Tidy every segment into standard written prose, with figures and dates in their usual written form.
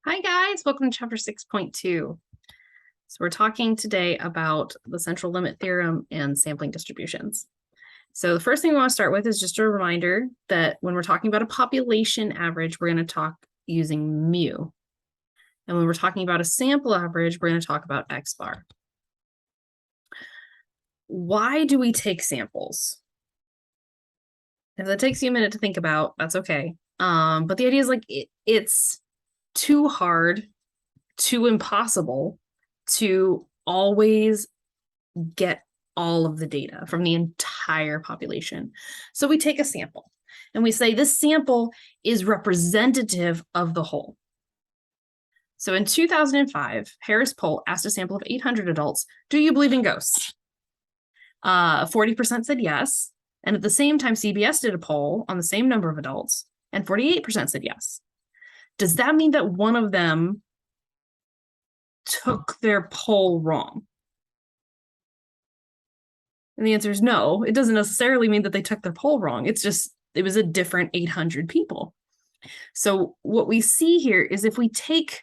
Hi guys, welcome to chapter 6.2. So we're talking today about the central limit theorem and sampling distributions. So the first thing we want to start with is just a reminder that when we're talking about a population average, we're going to talk using mu. And when we're talking about a sample average, we're going to talk about X bar. Why do we take samples? If that takes you a minute to think about, that's okay. But the idea is like it's too hard, too impossible to always get all of the data from the entire population. So we take a sample and we say this sample is representative of the whole. So in 2005, Harris poll asked a sample of 800 adults, do you believe in ghosts? 40% said yes. And at the same time, CBS did a poll on the same number of adults, and 48% said yes. Does that mean that one of them took their poll wrong? And the answer is no. It doesn't necessarily mean that they took their poll wrong. It's just, it was a different 800 people. So what we see here is if we take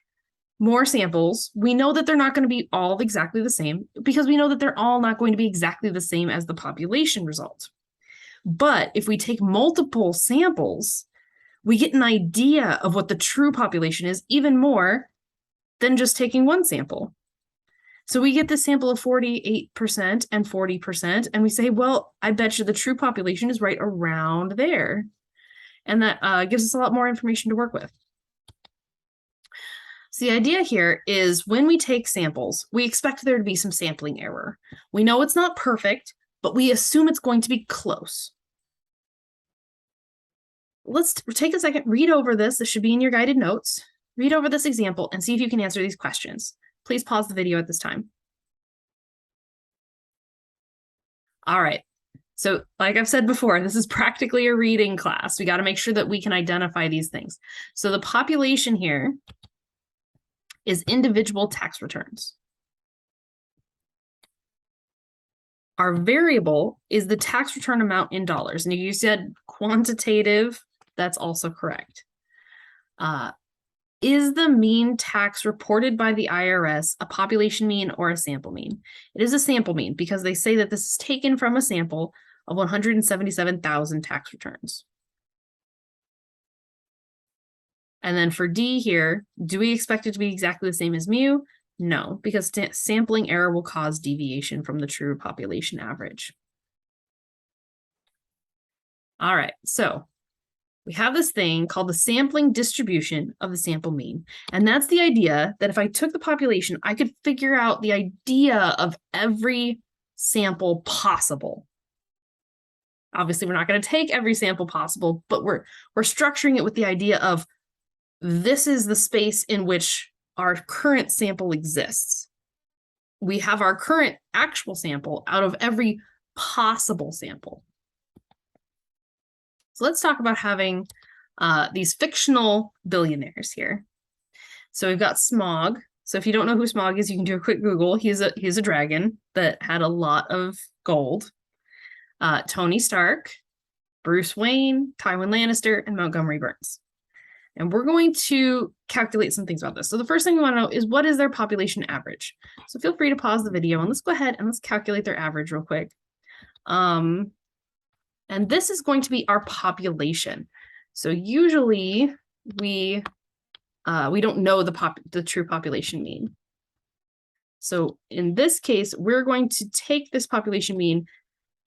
more samples, we know that they're not going to be all exactly the same because we know that they're all not going to be exactly the same as the population result. But if we take multiple samples, we get an idea of what the true population is even more than just taking one sample. So we get this sample of 48% and 40%, and we say, well, I bet you the true population is right around there. And that gives us a lot more information to work with. So the idea here is when we take samples, we expect there to be some sampling error. We know it's not perfect, but we assume it's going to be close. Let's take a second, read over this. This should be in your guided notes. Read over this example and see if you can answer these questions. Please pause the video at this time. All right. So like I've said before, this is practically a reading class. We got to make sure that we can identify these things. So the population here is individual tax returns. Our variable is the tax return amount in dollars. And you said quantitative, that's also correct. Is the mean tax reported by the IRS a population mean or a sample mean? It is a sample mean because they say that this is taken from a sample of 177,000 tax returns. And then for D here, do we expect it to be exactly the same as mu? No, because sampling error will cause deviation from the true population average. All right, so we have this thing called the sampling distribution of the sample mean. And that's the idea that if I took the population, I could figure out the idea of every sample possible. Obviously, we're not going to take every sample possible, but we're structuring it with the idea of this is the space in which our current sample exists. We have our current actual sample out of every possible sample. So let's talk about having these fictional billionaires here. So we've got Smog. So if you don't know who Smog is, you can do a quick Google. He's a dragon that had a lot of gold. Tony Stark, Bruce Wayne, Tywin Lannister, and Montgomery Burns. And we're going to calculate some things about this. So the first thing we want to know is what is their population average? So feel free to pause the video and let's go ahead and let's calculate their average real quick. And this is going to be our population. So usually we don't know the true population mean. So in this case, we're going to take this population mean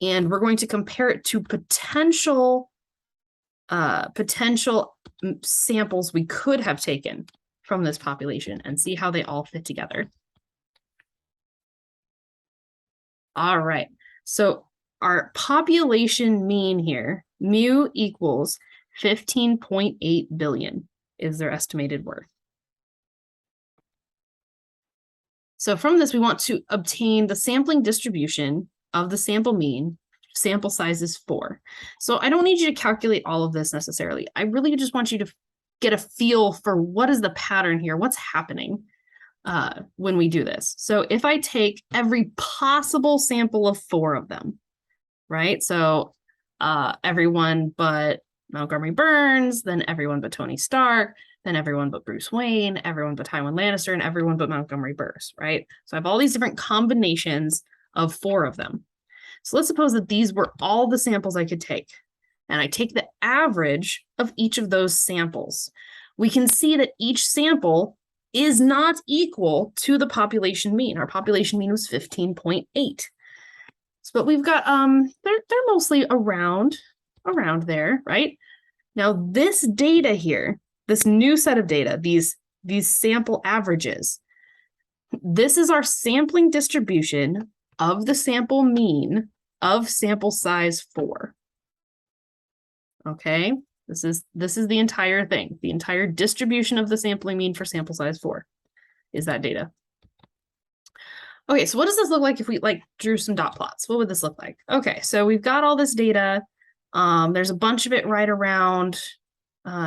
and we're going to compare it to potential samples we could have taken from this population and see how they all fit together. All right, so our population mean here, mu equals 15.8 billion is their estimated worth. So from this, we want to obtain the sampling distribution of the sample mean. Sample size is 4. So I don't need you to calculate all of this necessarily. I really just want you to get a feel for what is the pattern here, what's happening when we do this. So if I take every possible sample of 4 of them, right? So everyone but Montgomery Burns, then everyone but Tony Stark, then everyone but Bruce Wayne, everyone but Tywin Lannister, and everyone but Montgomery Burrs, right? So I have all these different combinations of 4 of them. So let's suppose that these were all the samples I could take, and I take the average of each of those samples. We can see that each sample is not equal to the population mean. Our population mean was 15.8. But we've got, they're mostly around there, right? Now this data here, this new set of data, these sample averages, this is our sampling distribution of the sample mean of sample size 4. Okay, this is the entire thing. The entire distribution of the sampling mean for sample size 4 is that data. Okay, so what does this look like if we drew some dot plots? What would this look like? Okay, so we've got all this data. There's a bunch of it right around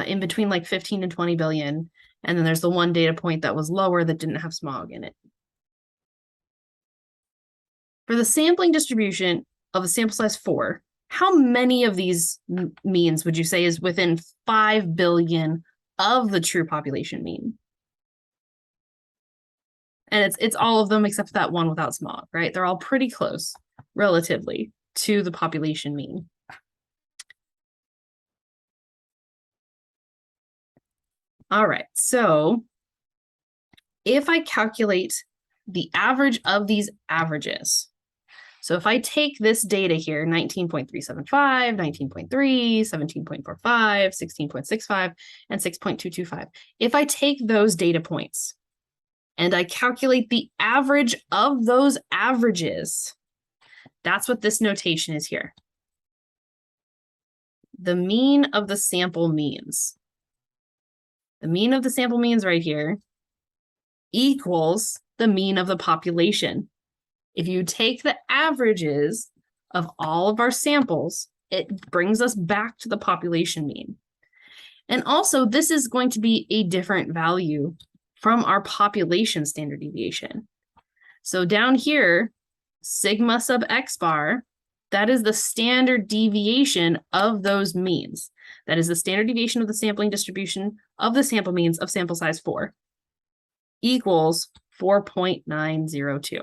in between 15 and 20 billion. And then there's the one data point that was lower that didn't have smog in it. For the sampling distribution of the sample size 4, how many of these means would you say is within 5 billion of the true population mean? And it's all of them except for that one without smog, right? They're all pretty close relatively to the population mean. All right, so if I calculate the average of these averages, so if I take this data here, 19.375, 19.3, 17.45, 16.65, and 6.225, if I take those data points and I calculate the average of those averages, that's what this notation is here. The mean of the sample means. The mean of the sample means right here equals the mean of the population. If you take the averages of all of our samples, it brings us back to the population mean. And also, this is going to be a different value from our population standard deviation. So down here, sigma sub x bar, that is the standard deviation of those means. That is the standard deviation of the sampling distribution of the sample means of sample size 4 equals 4.902.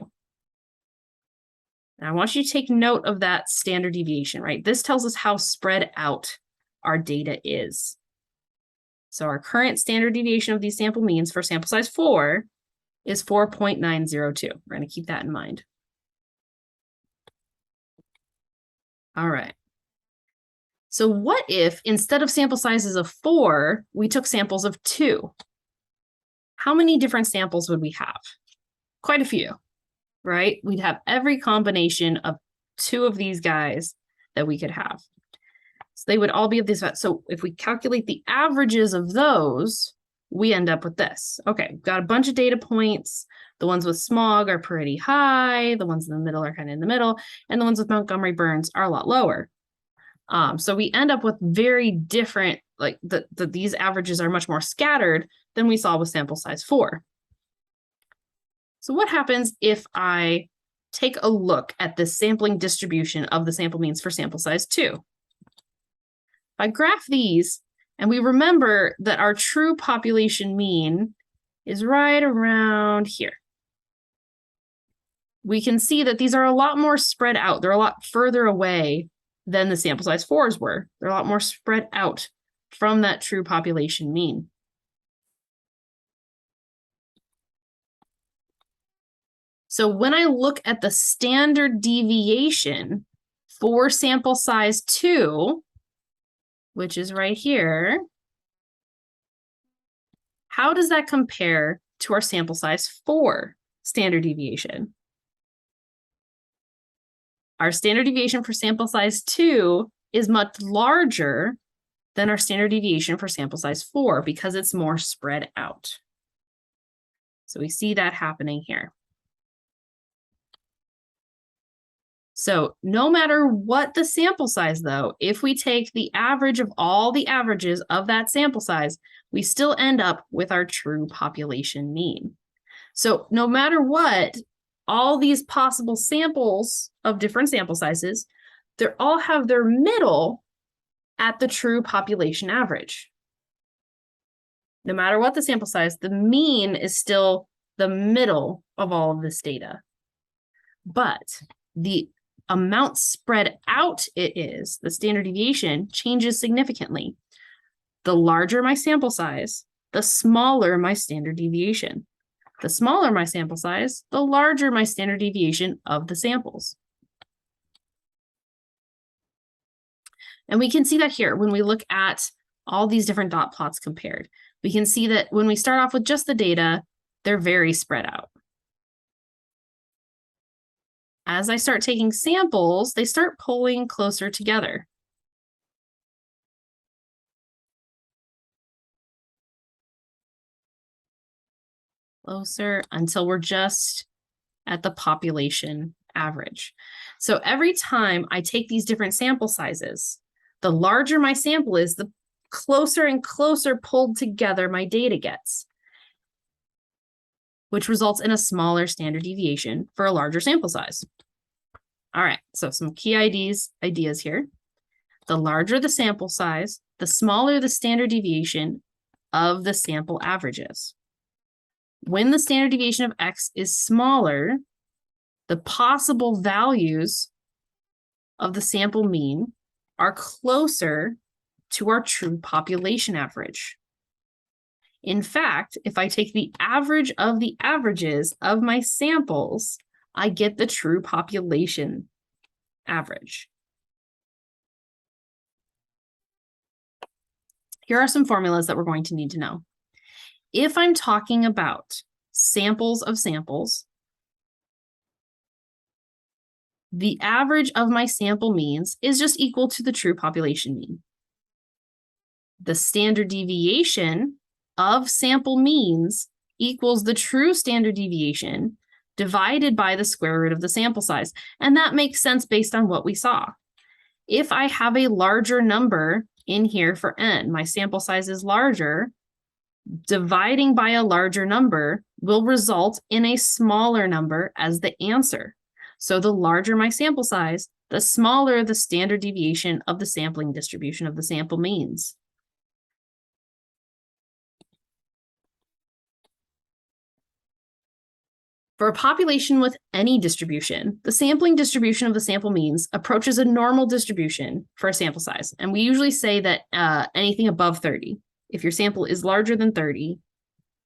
Now I want you to take note of that standard deviation, right? This tells us how spread out our data is. So our current standard deviation of these sample means for sample size 4 is 4.902. We're going to keep that in mind. All right. So what if instead of sample sizes of 4, we took samples of 2? How many different samples would we have? Quite a few, right? We'd have every combination of 2 of these guys that we could have. So they would all be of this. So if we calculate the averages of those, we end up with this. Okay, we've got a bunch of data points. The ones with smog are pretty high. The ones in the middle are kind of in the middle. And the ones with Montgomery Burns are a lot lower. So we end up with very different, these averages are much more scattered than we saw with sample size 4. So what happens if I take a look at the sampling distribution of the sample means for sample size 2? If I graph these, and we remember that our true population mean is right around here, we can see that these are a lot more spread out. They're a lot further away than the sample size 4s were. They're a lot more spread out from that true population mean. So when I look at the standard deviation for sample size 2, which is right here, how does that compare to our sample size 4 standard deviation? Our standard deviation for sample size 2 is much larger than our standard deviation for sample size 4 because it's more spread out. So we see that happening here. So no matter what the sample size, though, if we take the average of all the averages of that sample size, we still end up with our true population mean. So no matter what, all these possible samples of different sample sizes, they all have their middle at the true population average. No matter what the sample size, the mean is still the middle of all of this data. But the amount spread out it is, the standard deviation, changes significantly. The larger my sample size, the smaller my standard deviation. The smaller my sample size, the larger my standard deviation of the samples. And we can see that here when we look at all these different dot plots compared. We can see that when we start off with just the data, they're very spread out. As I start taking samples, they start pulling closer together. Closer until we're just at the population average. So every time I take these different sample sizes, the larger my sample is, the closer and closer pulled together my data gets, which results in a smaller standard deviation for a larger sample size. All right, so some key ideas here. The larger the sample size, the smaller the standard deviation of the sample averages. When the standard deviation of X is smaller, the possible values of the sample mean are closer to our true population average. In fact, if I take the average of the averages of my samples, I get the true population average. Here are some formulas that we're going to need to know. If I'm talking about samples of samples, the average of my sample means is just equal to the true population mean. The standard deviation of sample means equals the true standard deviation divided by the square root of the sample size. And that makes sense based on what we saw. If I have a larger number in here for n, my sample size is larger, dividing by a larger number will result in a smaller number as the answer. So the larger my sample size, the smaller the standard deviation of the sampling distribution of the sample means. For a population with any distribution, the sampling distribution of the sample means approaches a normal distribution for a sample size. And we usually say that anything above 30. If your sample is larger than 30,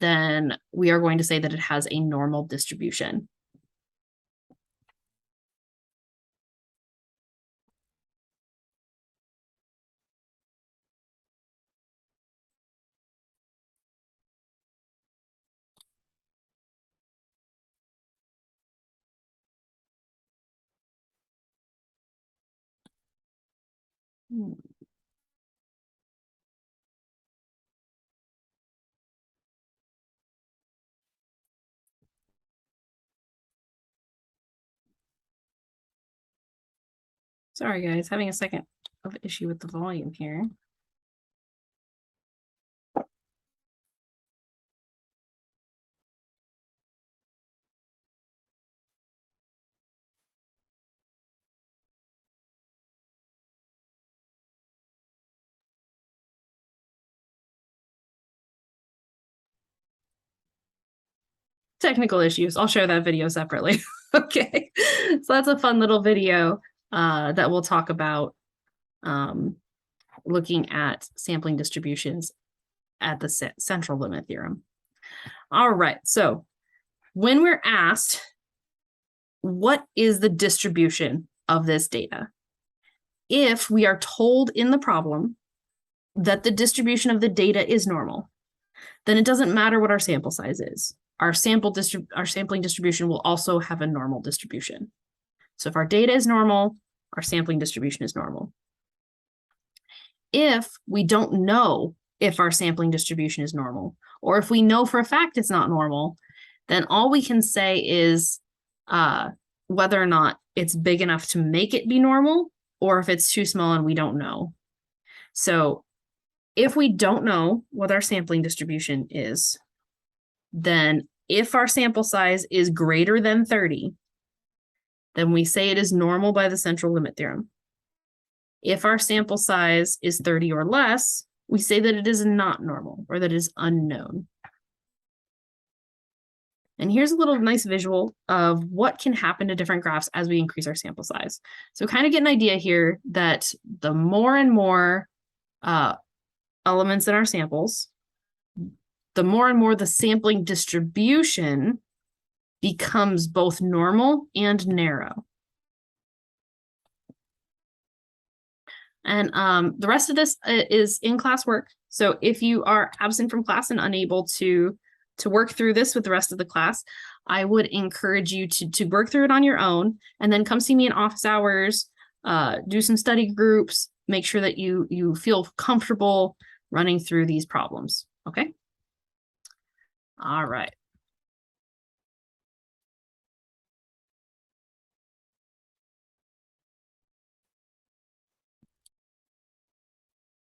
then we are going to say that it has a normal distribution. Sorry, guys, having a second of issue with the volume here. Technical issues. I'll share that video separately. Okay, so that's a fun little video that we'll talk about looking at sampling distributions at the central limit theorem. All right, so when we're asked, what is the distribution of this data? If we are told in the problem that the distribution of the data is normal, then it doesn't matter what our sample size is. Our sampling distribution will also have a normal distribution. So if our data is normal, our sampling distribution is normal. If we don't know if our sampling distribution is normal, or if we know for a fact it's not normal, then all we can say is whether or not it's big enough to make it be normal, or if it's too small and we don't know. So if we don't know what our sampling distribution is, then if our sample size is greater than 30, then we say it is normal by the central limit theorem. If our sample size is 30 or less, we say that it is not normal or that it is unknown. And here's a little nice visual of what can happen to different graphs as we increase our sample size. So kind of get an idea here that the more and more elements in our samples, the more and more the sampling distribution becomes both normal and narrow. And the rest of this is in-class work. So if you are absent from class and unable to work through this with the rest of the class, I would encourage you to work through it on your own and then come see me in office hours, do some study groups, make sure that you feel comfortable running through these problems, okay? All right.